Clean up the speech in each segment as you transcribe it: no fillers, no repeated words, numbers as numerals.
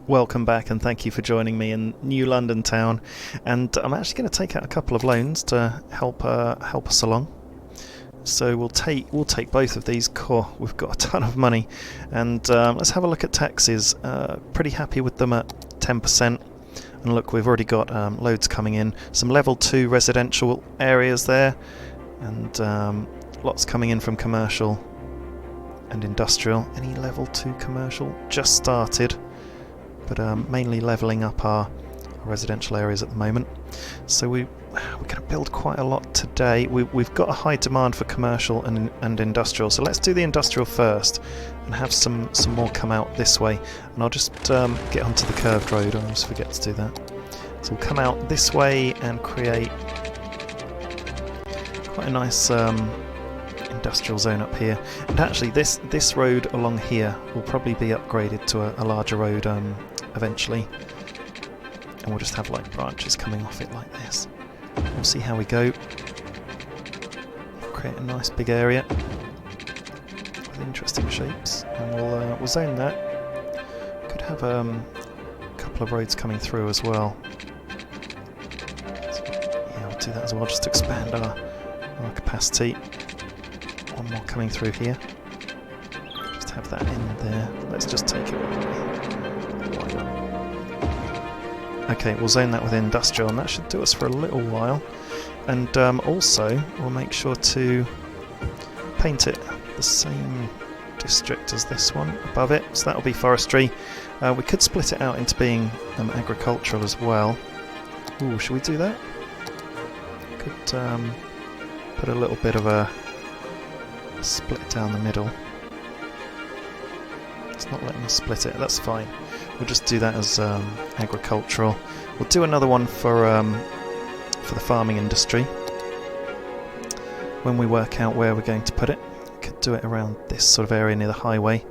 Welcome back and thank you for joining me in New London town, and I'm actually going to take out a couple of loans to help us along. So we'll take both of these. Cool, we've got a ton of money, and let's have a look at taxes. Pretty happy with them at 10%. And look, we've already got loads coming in. Some level 2 residential areas there, and lots coming in from commercial and industrial. Any level 2 commercial? Just started, but mainly levelling up our residential areas at the moment. So we're going to build quite a lot today. We've got a high demand for commercial and industrial, so let's do the industrial first and have some more come out this way. And I'll just get onto the curved road. I always forget to do that. So we'll come out this way and create quite a nice industrial zone up here. And actually this road along here will probably be upgraded to a larger road eventually, and we'll just have like branches coming off it like this. We'll see how we go. Create a nice big area with interesting shapes, and we'll zone that. Could have a couple of roads coming through as well. So, yeah, we'll do that as well, just to expand our capacity. One more coming through here. Just have that in there. Let's just take it away. Okay, we'll zone that with industrial, and that should do us for a little while. And also, we'll make sure to paint it the same district as this one above it. So that'll be forestry. We could split it out into being agricultural as well. Ooh, should we do that? Could put a little bit of a split down the middle. It's not letting us split it. That's fine. We'll just do that as agricultural. We'll do another one for the farming industry when we work out where we're going to put it. We could do it around this sort of area near the highway.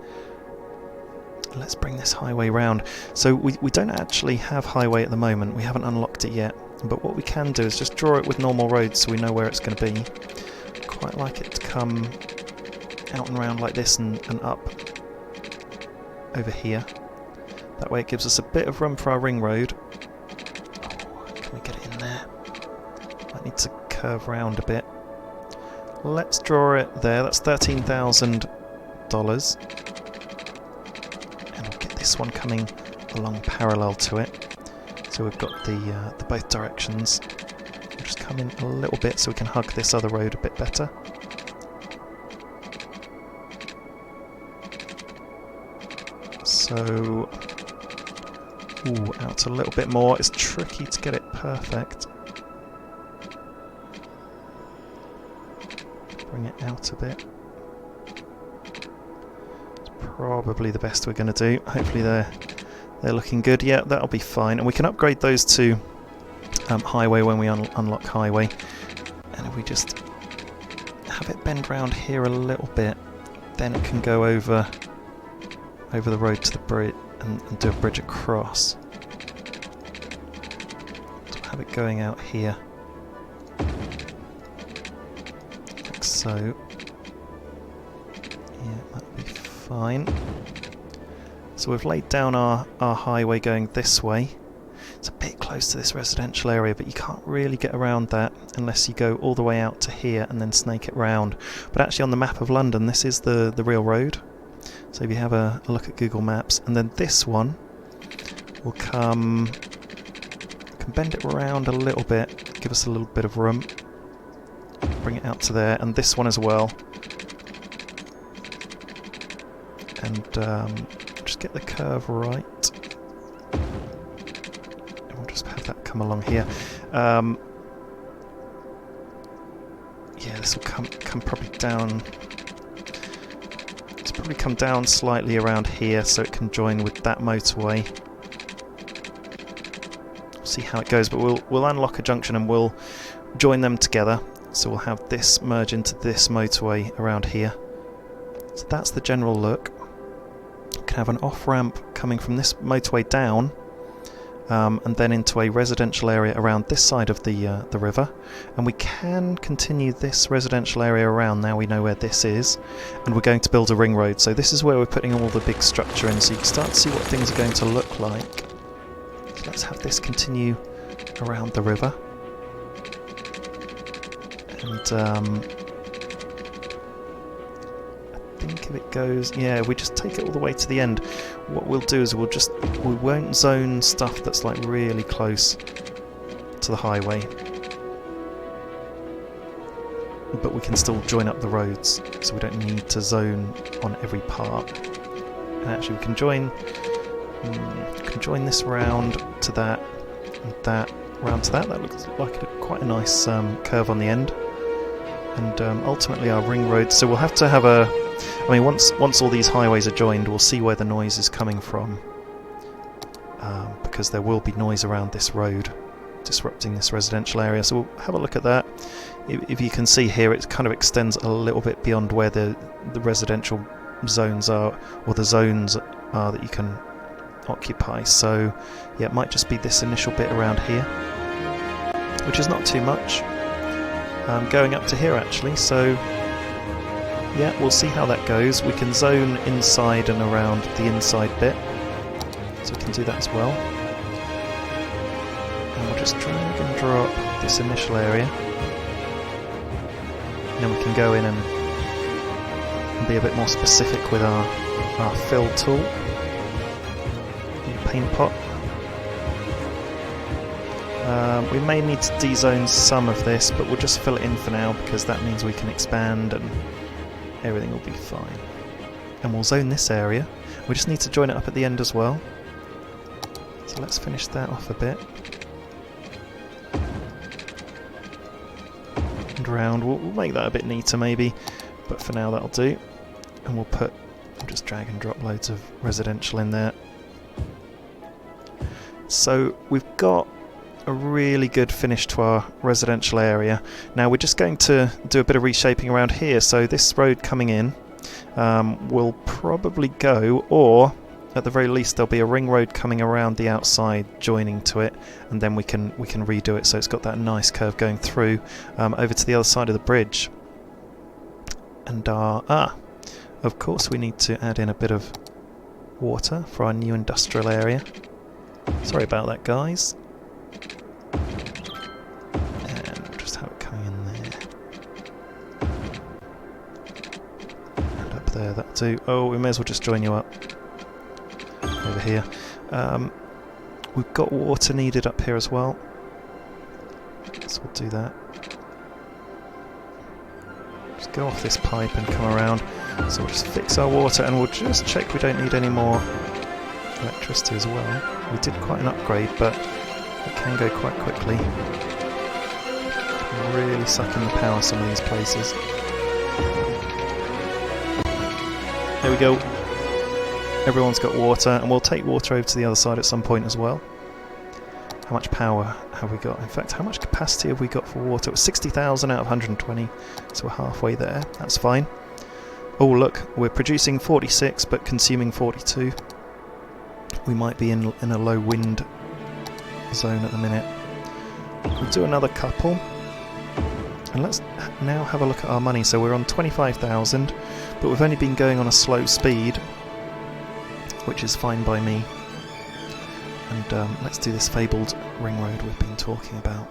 Let's bring this highway round. So we don't actually have highway at the moment. We haven't unlocked it yet. But what we can do is just draw it with normal roads so we know where it's going to be. Quite like it to come out and round like this and up over here. That way it gives us a bit of room for our ring road. Oh, can we get it in there? Might need to curve round a bit. Let's draw it there. That's $13,000. And we'll get this one coming along parallel to it. So we've got the both directions. We'll just come in a little bit so we can hug this other road a bit better. So, ooh, out a little bit more. It's tricky to get it perfect. Bring it out a bit. It's probably the best we're going to do. Hopefully they're looking good. Yeah, that'll be fine. And we can upgrade those to highway when we unlock highway. And if we just have it bend round here a little bit, then it can go over the road to the bridge and do a bridge across. So have it going out here, like so. Yeah, that'll be fine. So we've laid down our highway going this way. It's a bit close to this residential area, but you can't really get around that unless you go all the way out to here and then snake it round. But actually on the map of London, this is the real road. So if you have a look at Google Maps, and then this one will can bend it around a little bit, give us a little bit of room, bring it out to there, and this one as well. And just get the curve right. And we'll just have that come along here. Yeah, this will come probably down. Probably come down slightly around here so it can join with that motorway. We'll see how it goes, but we'll unlock a junction and we'll join them together. So we'll have this merge into this motorway around here. So that's the general look. We can have an off-ramp coming from this motorway down, and then into a residential area around this side of the river, and we can continue this residential area around. Now we know where this is, and we're going to build a ring road. So this is where we're putting all the big structure in, so you can start to see what things are going to look like. So let's have this continue around the river, and I think if it goes, yeah, we just take it all the way to the end. What we'll do is we won't zone stuff that's like really close to the highway, but we can still join up the roads, so we don't need to zone on every part. And actually we can join this round to that, and that round to that. That looks like quite a nice curve on the end, and ultimately our ring road. So we'll have to have a, I mean, once all these highways are joined, we'll see where the noise is coming from, because there will be noise around this road disrupting this residential area. So we'll have a look at that. If you can see here, it kind of extends a little bit beyond where the residential zones are, or the zones are that you can occupy. So yeah, it might just be this initial bit around here, which is not too much, going up to here actually. So yeah, we'll see how that goes. We can zone inside and around the inside bit, so we can do that as well. And we'll just drag and drop this initial area, and then we can go in and be a bit more specific with our fill tool, paint pot. We may need to dezone some of this, but we'll just fill it in for now, because that means we can expand and everything will be fine. And we'll zone this area. We just need to join it up at the end as well. So let's finish that off a bit. And around, we'll make that a bit neater maybe, but for now that'll do. And we'll just drag and drop loads of residential in there. So we've got a really good finish to our residential area. Now we're just going to do a bit of reshaping around here. So this road coming in will probably go, or at the very least there'll be a ring road coming around the outside joining to it, and then we can redo it so it's got that nice curve going through over to the other side of the bridge. And of course we need to add in a bit of water for our new industrial area. Sorry about that, guys. And we'll just have it coming in there. And up there, that'll do. Oh, we may as well just join you up over here. We've got water needed up here as well, so we'll do that. Just go off this pipe and come around. So we'll just fix our water, and we'll just check we don't need any more electricity as well. We did quite an upgrade, but it can go quite quickly. Really suck in the power some of these places. There we go. Everyone's got water, and we'll take water over to the other side at some point as well. How much power have we got? In fact, how much capacity have we got for water? It was 60,000 out of 120, so we're halfway there. That's fine. Oh look, we're producing 46 but consuming 42. We might be in a low wind zone at the minute. We'll do another couple, and let's now have a look at our money. So we're on 25,000, but we've only been going on a slow speed, which is fine by me. And let's do this fabled ring road we've been talking about.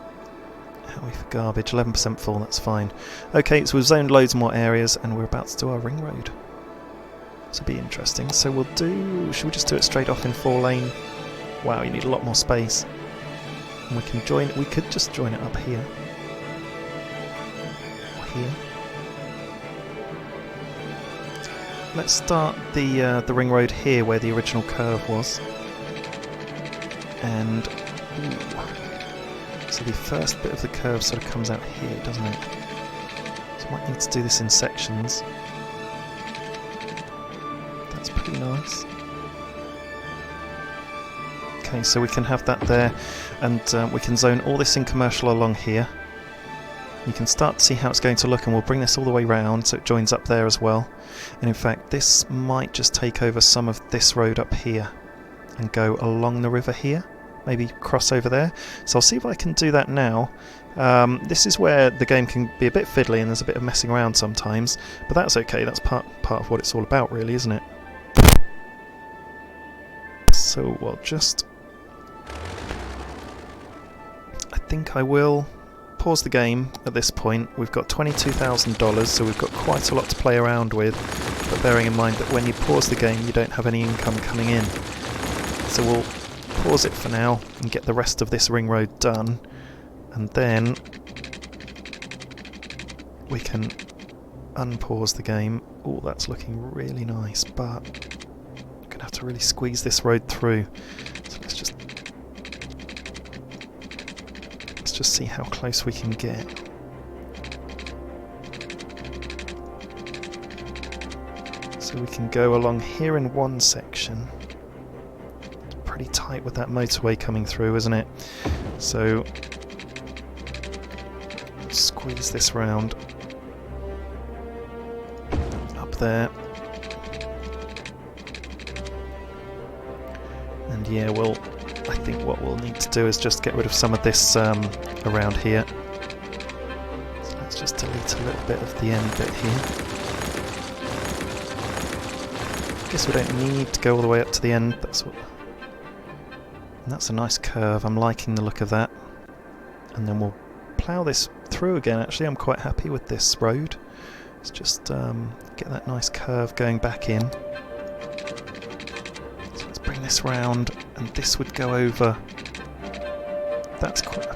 How are we for garbage? 11% full, that's fine. Okay, so we've zoned loads more areas, and we're about to do our ring road. This will be interesting. So we'll do... should we just do it straight off in 4-lane? Wow, you need a lot more space. And we can join... we could just join it up here. Or here. Let's start the ring road here where the original curve was. And... ooh. So the first bit of the curve sort of comes out here, doesn't it? So I might need to do this in sections. That's pretty nice. Okay, so we can have that there, and we can zone all this in commercial along here. You can start to see how it's going to look, and we'll bring this all the way round so it joins up there as well. And in fact, this might just take over some of this road up here and go along the river here. maybe cross over there. So I'll see if I can do that now. This is where the game can be a bit fiddly and there's a bit of messing around sometimes, but that's okay, that's part of what it's all about really, isn't it? So we'll just... I think I will pause the game at this point. We've got $22,000, so we've got quite a lot to play around with, but bearing in mind that when you pause the game you don't have any income coming in. So we'll pause it for now and get the rest of this ring road done, and then we can unpause the game. Oh, that's looking really nice, but I'm going to have to really squeeze this road through. So let's just see how close we can get. So we can go along here in one section. It's pretty tight with that motorway coming through, isn't it? So squeeze this round up there, and yeah, I think what we'll need to do is just get rid of some of this around here. So let's just delete a little bit of the end bit here. Guess we don't need to go all the way up to the end. That's a nice curve. I'm liking the look of that. And then we'll plough this through again. Actually, I'm quite happy with this road. Let's just get that nice curve going back in. So let's bring this round, and this would go over. That's quite...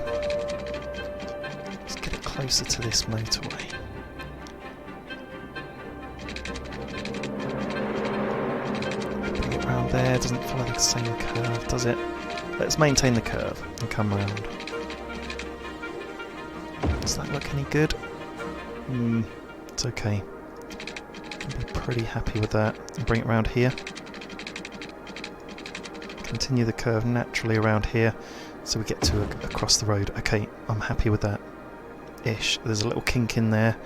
Let's get it closer to this motorway. Bring it round there. Doesn't follow the same curve, does it? Let's maintain the curve and come round. Does that look any good? It's okay. I'll be pretty happy with that. And bring it around here. Continue the curve naturally around here so we get to across the road. Okay, I'm happy with that. Ish. There's a little kink in there,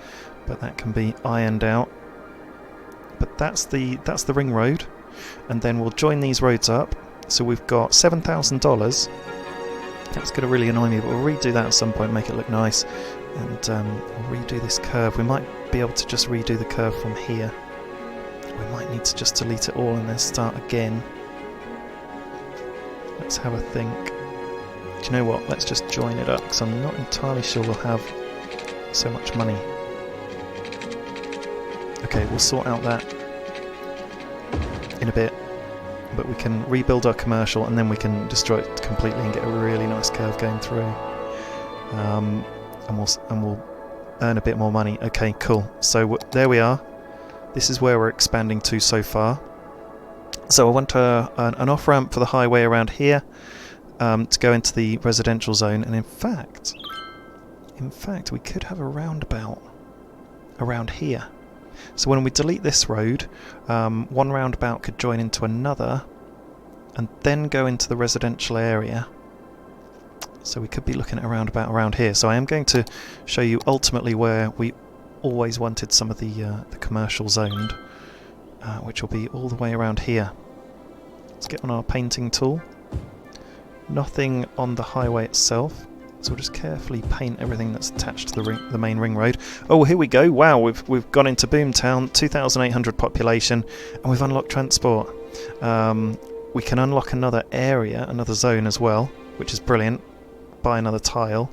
but that can be ironed out. But that's the ring road, and then we'll join these roads up. So we've got $7,000. That's going to really annoy me, but we'll redo that at some point, make it look nice, and we'll redo this curve. We might be able to just redo the curve from here. We might need to just delete it all and then start again. Let's have a think. Do you know what? Let's just join it up, because I'm not entirely sure we'll have so much money. Okay, we'll sort out that in a bit. But we can rebuild our commercial, and then we can destroy it completely and get a really nice curve going through. And we'll earn a bit more money. Okay, cool. So there we are. This is where we're expanding to so far. So I want an off-ramp for the highway around here to go into the residential zone, and in fact, we could have a roundabout around here. So when we delete this road, one roundabout could join into another and then go into the residential area. So we could be looking at a roundabout around here. So I am going to show you ultimately where we always wanted some of the commercial zoned, which will be all the way around here. Let's get on our painting tool. Nothing on the highway itself. So we'll just carefully paint everything that's attached to the main ring road. Oh, here we go. Wow, we've gone into Boomtown, 2,800 population, and we've unlocked transport. We can unlock another area, another zone as well, which is brilliant. Buy another tile.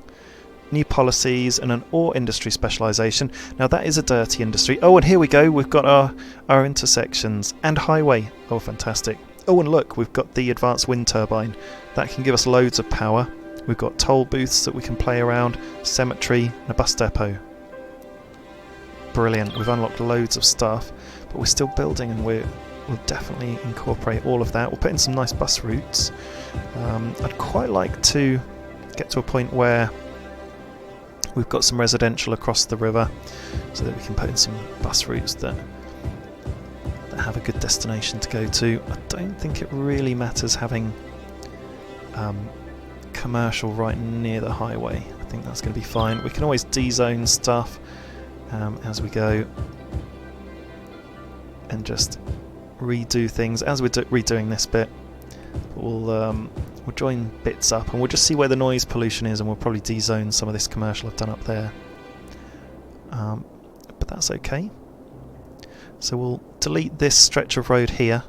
New policies and an ore industry specialisation. Now that is a dirty industry. Oh, and here we go. We've got our intersections and highway. Oh, fantastic. Oh, and look, we've got the advanced wind turbine. That can give us loads of power. We've got toll booths that we can play around, cemetery, and a bus depot. Brilliant. We've unlocked loads of stuff, but we're still building, and we'll definitely incorporate all of that. We'll put in some nice bus routes. I'd quite like to get to a point where we've got some residential across the river, so that we can put in some bus routes that have a good destination to go to. I don't think it really matters having commercial right near the highway. I think that's going to be fine. We can always de-zone stuff as we go and just redo things as we're redoing this bit. We'll We'll join bits up and we'll just see where the noise pollution is, and we'll probably de-zone some of this commercial I've done up there. But that's okay. So we'll delete this stretch of road here.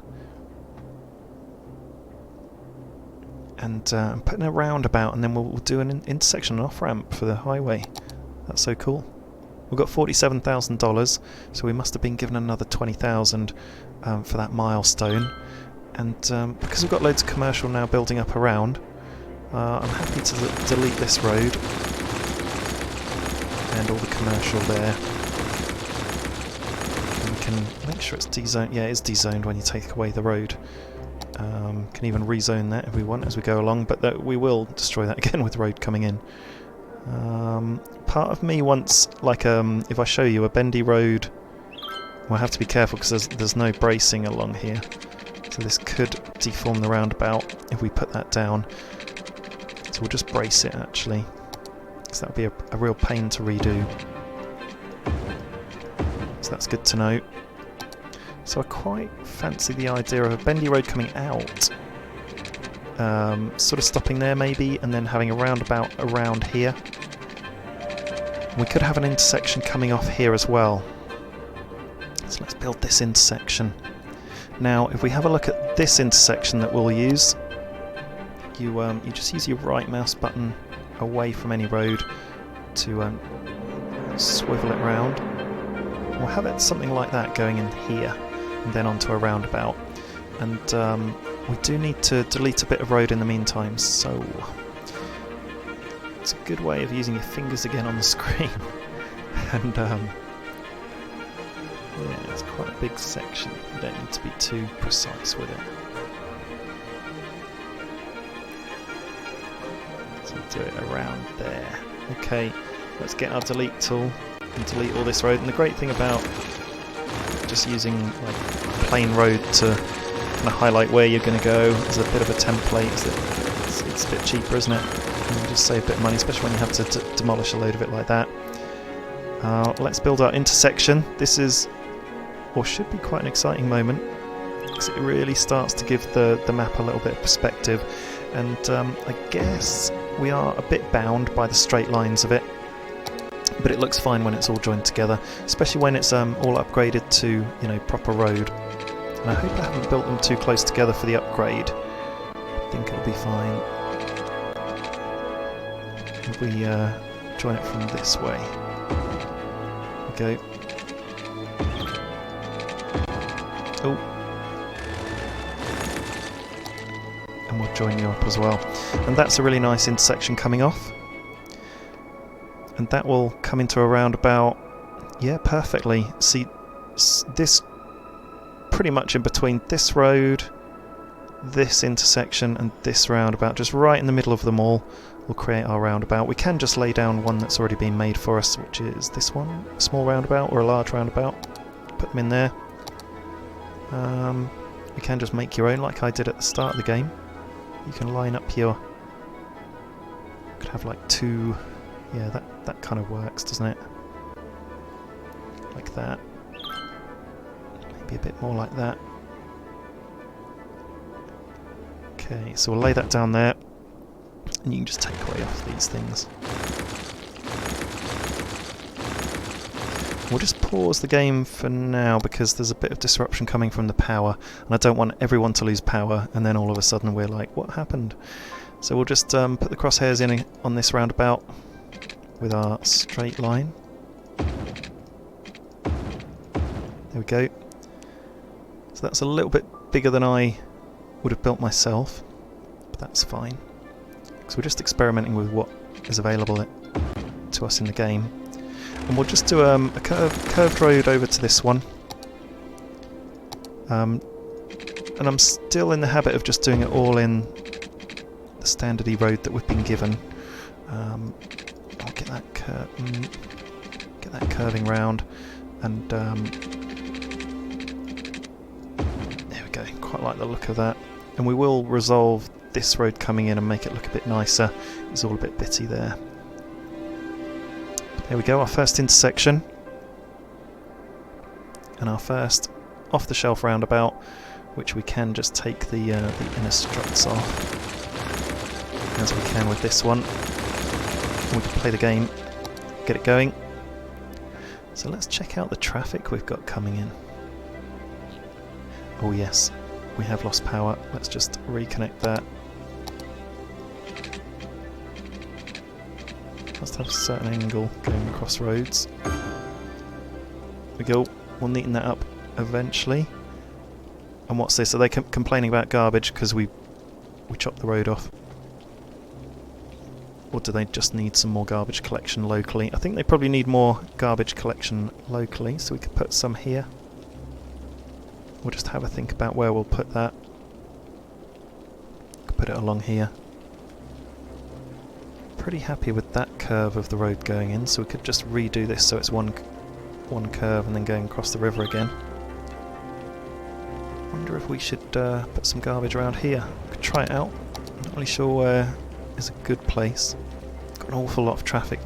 And put in a roundabout, and then we'll do an intersection and off-ramp for the highway. That's so cool. We've got $47,000, so we must have been given another $20,000 for that milestone. And because we've got loads of commercial now building up around, I'm happy to delete this road and all the commercial there. And we can make sure it's dezoned. Yeah, it is dezoned when you take away the road. Can even rezone that if we want as we go along, but we will destroy that again with the road coming in. Part of me wants, like, if I show you a bendy road, we'll have to be careful because there's no bracing along here. So this could deform the roundabout if we put that down. So we'll just brace it actually, because that would be a real pain to redo. So that's good to know. So I quite fancy the idea of a bendy road coming out, sort of stopping there maybe, and then having a roundabout around here. We could have an intersection coming off here as well. So let's build this intersection. Now, if we have a look at this intersection that we'll use, you just use your right mouse button away from any road to swivel it round. We'll have it something like that going in here, and then onto a roundabout. And we do need to delete a bit of road in the meantime, so it's a good way of using your fingers again on the screen. And yeah, it's quite a big section. You don't need to be too precise with it. So do it around there. Okay, let's get our delete tool and delete all this road. And the great thing about just using like plain road to kind of highlight where you're going to go as a bit of a template is that it's a bit cheaper, isn't it? And you just save a bit of money, especially when you have to demolish a load of it like that. Let's build our intersection. This is, or should be, quite an exciting moment, because it really starts to give the map a little bit of perspective. And I guess we are a bit bound by the straight lines of it, but it looks fine when it's all joined together, especially when it's all upgraded to, you know, proper road. And I hope I haven't built them too close together for the upgrade. I think it'll be fine if we join it from this way. There we go. Oh. And we'll join you up as well. And that's a really nice intersection coming off. And that will come into a roundabout, yeah, perfectly. See, this pretty much in between this road, this intersection and this roundabout, just right in the middle of them all, will create our roundabout. We can just lay down one that's already been made for us, which is this one, a small roundabout or a large roundabout. Put them in there. You can just make your own like I did at the start of the game. You can line up your... You could have like two... Yeah, that kind of works, doesn't it? Like that. Maybe a bit more like that. Okay, so we'll lay that down there, and you can just take away off these things. We'll just pause the game for now because there's a bit of disruption coming from the power, and I don't want everyone to lose power and then all of a sudden we're like, what happened? So we'll just put the crosshairs in on this roundabout with our straight line. There we go. So that's a little bit bigger than I would have built myself, but that's fine. So we're just experimenting with what is available to us in the game. And we'll just do a curved road over to this one. And I'm still in the habit of just doing it all in the standardy road that we've been given. I'll get that curving round, and there we go. Quite like the look of that. And we will resolve this road coming in and make it look a bit nicer. It's all a bit bitty there. There we go, our first intersection. And our first off-the-shelf roundabout, which we can just take the inner struts off. as we can with this one. We can play the game, get it going. So let's check out the traffic we've got coming in. Oh yes, we have lost power. Let's just reconnect that. Must have a certain angle going across roads. There we go. We'll neaten that up eventually. And what's this? Are they complaining about garbage because we chopped the road off? Or do they just need some more garbage collection locally? I think they probably need more garbage collection locally, so we could put some here. We'll just have a think about where we'll put that. Could put it along here. Pretty happy with that curve of the road going in, so we could just redo this so it's one curve and then going across the river again. Wonder if we should put some garbage around here. Could try it out. Not really sure where is a good place. Got an awful lot of traffic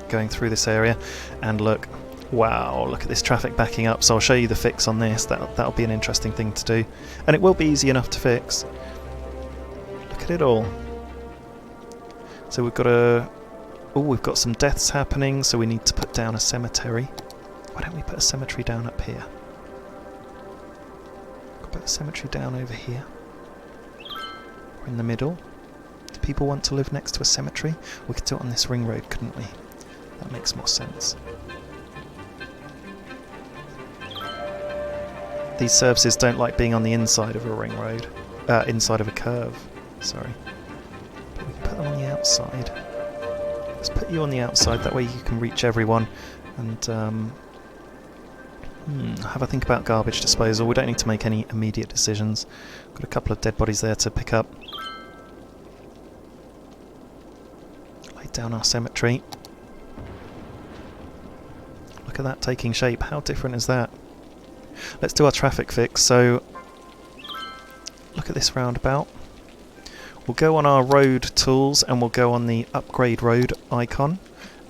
going through this area, and look, wow, look at this traffic backing up. So I'll show you the fix on this. That'll be an interesting thing to do, and it will be easy enough to fix. Look at it all. So we've got some deaths happening, so we need to put down a cemetery. Why don't we put a cemetery down up here? Could put a cemetery down over here, or in the middle. Do people want to live next to a cemetery? We could do it on this ring road, couldn't we? That makes more sense. These services don't like being on the inside of a ring road, inside of a curve, sorry. But we can put them on the outside. Let's put you on the outside, that way you can reach everyone, and have a think about garbage disposal. We don't need to make any immediate decisions. Got a couple of dead bodies there to pick up. Lay down our cemetery. Look at that taking shape. How different is that? Let's do our traffic fix. So look at this roundabout. We'll go on our road tools and we'll go on the upgrade road icon,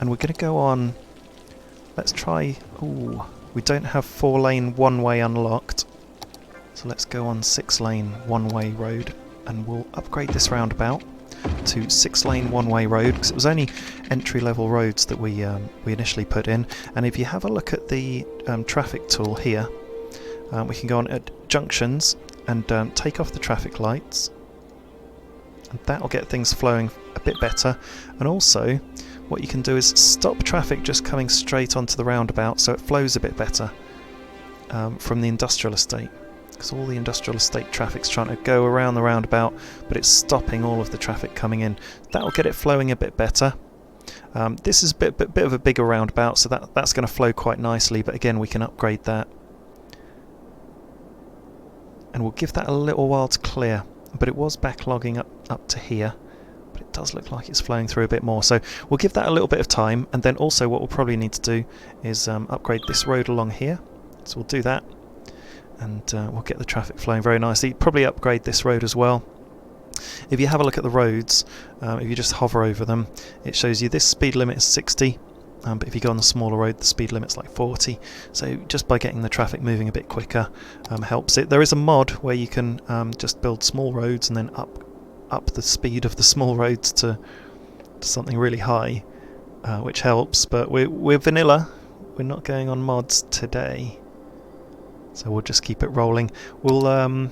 and we're going to go on, let's try, ooh, we don't have 4-lane one-way unlocked, so let's go on 6-lane one-way road, and we'll upgrade this roundabout to 6-lane one-way road, because it was only entry-level roads that we initially put in. And if you have a look at the traffic tool here, we can go on at junctions and take off the traffic lights, and that'll get things flowing a bit better. And also what you can do is stop traffic just coming straight onto the roundabout, so it flows a bit better from the industrial estate, because all the industrial estate traffic's trying to go around the roundabout, but it's stopping all of the traffic coming in. That'll get it flowing a bit better. This is a bit of a bigger roundabout, so that's going to flow quite nicely, but again we can upgrade that, and we'll give that a little while to clear. But it was backlogging up to here, but it does look like it's flowing through a bit more, so we'll give that a little bit of time. And then also what we'll probably need to do is upgrade this road along here, so we'll do that, and we'll get the traffic flowing very nicely. Probably upgrade this road as well. If you have a look at the roads, if you just hover over them, it shows you this speed limit is 60, but if you go on the smaller road the speed limit's like 40, so just by getting the traffic moving a bit quicker helps it. There is a mod where you can just build small roads and then up the speed of the small roads to something really high, which helps, but we're vanilla, we're not going on mods today, so we'll just keep it rolling. We'll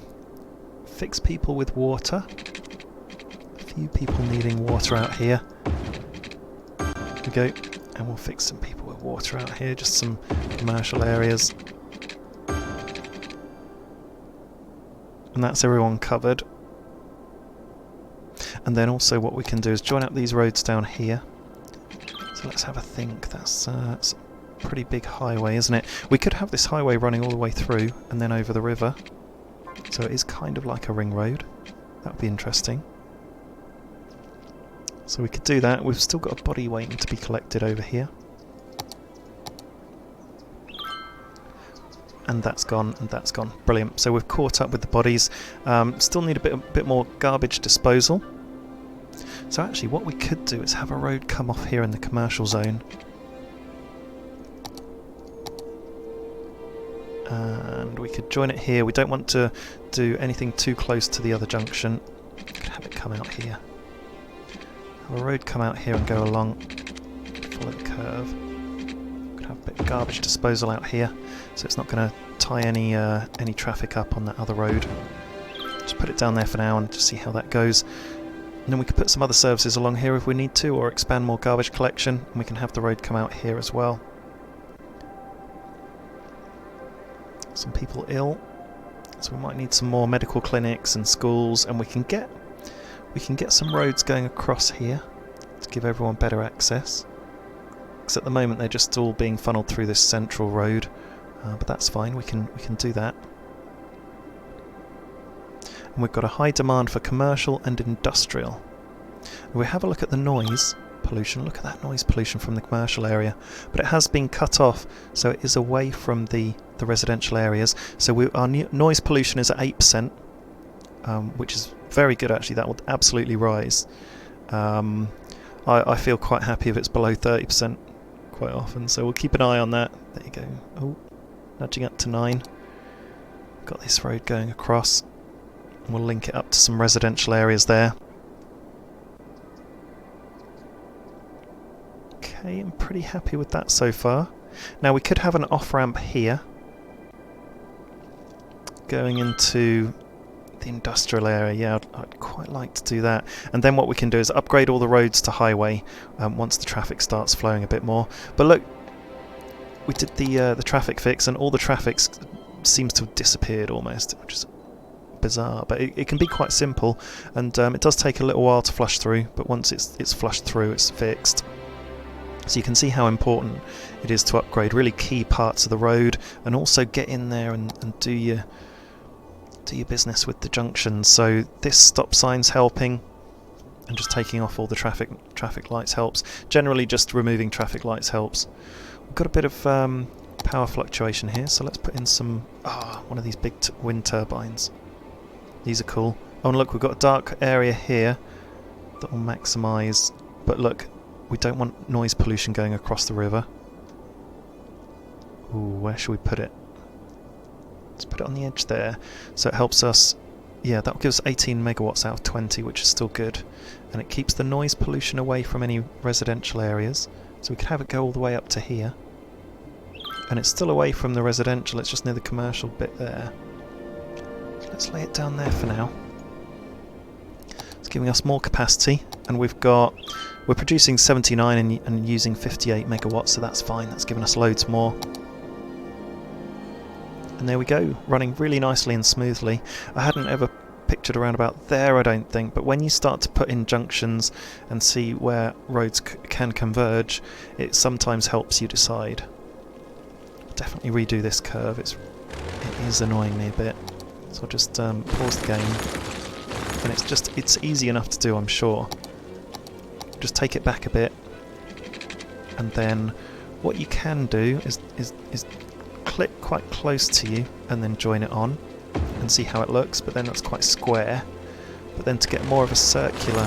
fix people with water. A few people needing water out here. There we go. And we'll fix some people with water out here, just some commercial areas. And that's everyone covered. And then also what we can do is join up these roads down here. So let's have a think. That's a pretty big highway, isn't it? We could have this highway running all the way through and then over the river. So it is kind of like a ring road. That would be interesting. So we could do that. We've still got a body waiting to be collected over here. And that's gone, and that's gone. Brilliant. So we've caught up with the bodies. Still need a bit more garbage disposal. So actually what we could do is have a road come off here in the commercial zone. And we could join it here. We don't want to do anything too close to the other junction. We could have it come out here. Have a road come out here and go along, follow the curve. Could have a bit of garbage disposal out here, so it's not going to tie any traffic up on that other road. Just put it down there for now and just see how that goes. And then we could put some other services along here if we need to, or expand more garbage collection, and we can have the road come out here as well. Some people ill, so we might need some more medical clinics and schools, and we can get some roads going across here to give everyone better access. Because at the moment they're just all being funneled through this central road, but that's fine. We can do that. And we've got a high demand for commercial and industrial. And we have a look at the noise pollution. Look at that noise pollution from the commercial area, but it has been cut off, so it is away from the residential areas. So our noise pollution is at 8%, which is very good actually. That will absolutely rise. I feel quite happy if it's below 30% quite often, so we'll keep an eye on that. There you go. Oh, nudging up to 9. Got this road going across. We'll link it up to some residential areas there. Okay, I'm pretty happy with that so far. Now we could have an off-ramp here, going into the industrial area. Yeah, I'd quite like to do that. And then what we can do is upgrade all the roads to highway once the traffic starts flowing a bit more. But look, we did the traffic fix, and all the traffic seems to have disappeared almost, which is bizarre, but it can be quite simple, and it does take a little while to flush through, but once it's flushed through, it's fixed. So you can see how important it is to upgrade really key parts of the road, and also get in there and do your business with the junctions. So this stop sign's helping, and just taking off all the traffic lights helps. Generally just removing traffic lights helps. We've got a bit of power fluctuation here, so let's put in some one of these big wind turbines. These are cool. Oh, and look, we've got a dark area here that will maximise, but look, we don't want noise pollution going across the river. Ooh, where should we put it? Let's put it on the edge there, so it helps us. Yeah, that will give us 18 megawatts out of 20, which is still good, and it keeps the noise pollution away from any residential areas, so we could have it go all the way up to here, and it's still away from the residential, it's just near the commercial bit there. So let's lay it down there for now. It's giving us more capacity, and we're producing 79 and using 58 megawatts, so that's fine. That's giving us loads more. And there we go, running really nicely and smoothly. I hadn't ever pictured around about there, I don't think, but when you start to put in junctions and see where roads can converge, it sometimes helps you decide. I'll definitely redo this curve. It is annoying me a bit, so I'll just pause the game. And it's easy enough to do, I'm sure. Just take it back a bit, and then what you can do is click quite close to you and then join it on and see how it looks, but then that's quite square. But then to get more of a circular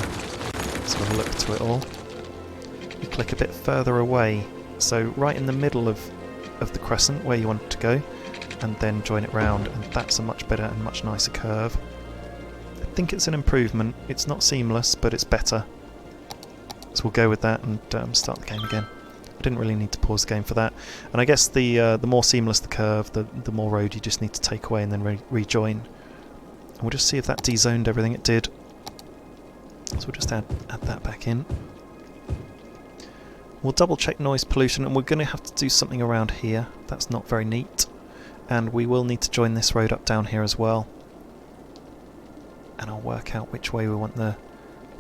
sort of look to it all, you click a bit further away, so right in the middle of the crescent where you want it to go, and then join it round, and that's a much better and much nicer curve. I think it's an improvement. It's not seamless, but it's better. So we'll go with that and start the game again. I didn't really need to pause the game for that. And I guess the more seamless the curve, the more road you just need to take away and then rejoin. And we'll just see if that de-zoned everything it did. So we'll just add that back in. We'll double check noise pollution, and we're going to have to do something around here. That's not very neat. And we will need to join this road up down here as well. And I'll work out which way we want the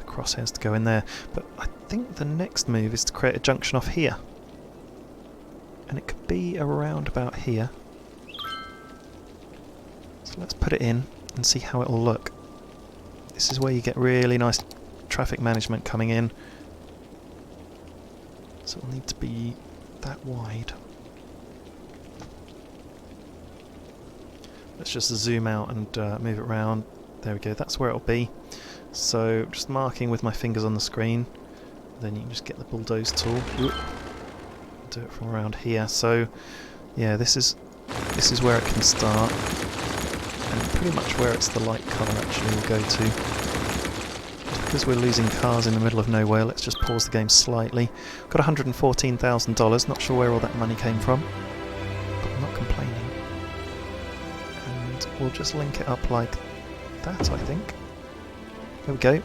crosshairs to go in there. But I think the next move is to create a junction off here. And it could be around about here. So let's put it in and see how it'll look. This is where you get really nice traffic management coming in. So it'll need to be that wide. Let's just zoom out and move it around. There we go, that's where it'll be. So just marking with my fingers on the screen. Then you can just get the bulldoze tool. Ooh. Do it from around here. So yeah, this is where it can start, and pretty much where it's the light colour actually will go to. Just because we're losing cars in the middle of nowhere, let's just pause the game slightly. Got $114,000, not sure where all that money came from, but I'm not complaining. And we'll just link it up like that, I think. There we go.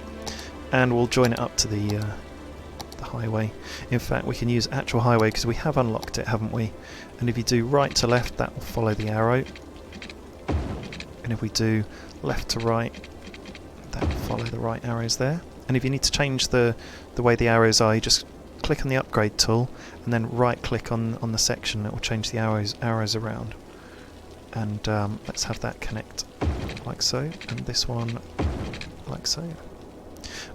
And we'll join it up to the highway. In fact, we can use actual highway because we have unlocked it, haven't we? And if you do right to left, that will follow the arrow. And if we do left to right, that will follow the right arrows there. And if you need to change the way the arrows are, you just click on the upgrade tool and then right click on the section. It will change the arrows around. And let's have that connect like so, and this one like so.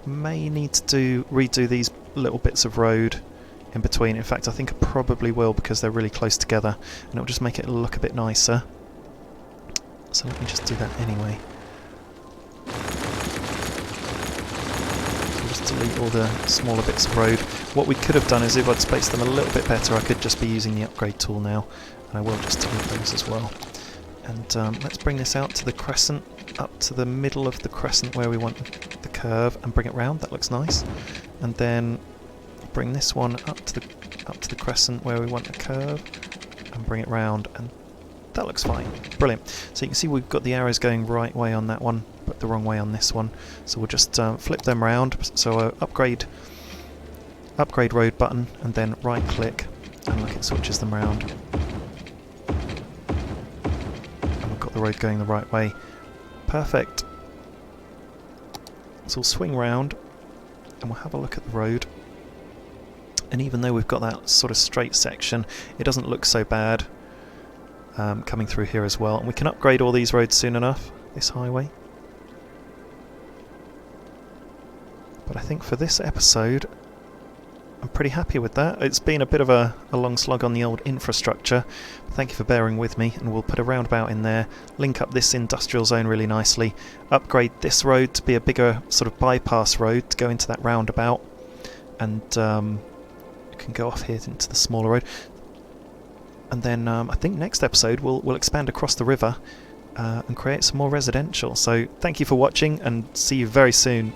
May need to redo these little bits of road in between. In fact, I think I probably will because they're really close together and it'll just make it look a bit nicer. So let me just do that anyway. So just delete all the smaller bits of road. What we could have done is if I'd spaced them a little bit better, I could just be using the upgrade tool now. And I will just delete those as well. And let's bring this out to the crescent, up to the middle of the crescent where we want the curve, and bring it round. That looks nice. And then bring this one up to the crescent where we want the curve, and bring it round, and that looks fine. Brilliant. So you can see we've got the arrows going right way on that one, but the wrong way on this one. So we'll just flip them round. So upgrade road button, and then right click, and look, it switches them round. The road going the right way. Perfect. So we'll swing round and we'll have a look at the road, and even though we've got that sort of straight section, it doesn't look so bad coming through here as well. And we can upgrade all these roads soon enough, this highway. But I think for this episode I'm pretty happy with that. It's been a bit of a long slog on the old infrastructure. Thank you for bearing with me, and we'll put a roundabout in there, link up this industrial zone really nicely, upgrade this road to be a bigger sort of bypass road to go into that roundabout, and you can go off here into the smaller road. And then I think next episode we'll expand across the river and create some more residential. So thank you for watching, and see you very soon.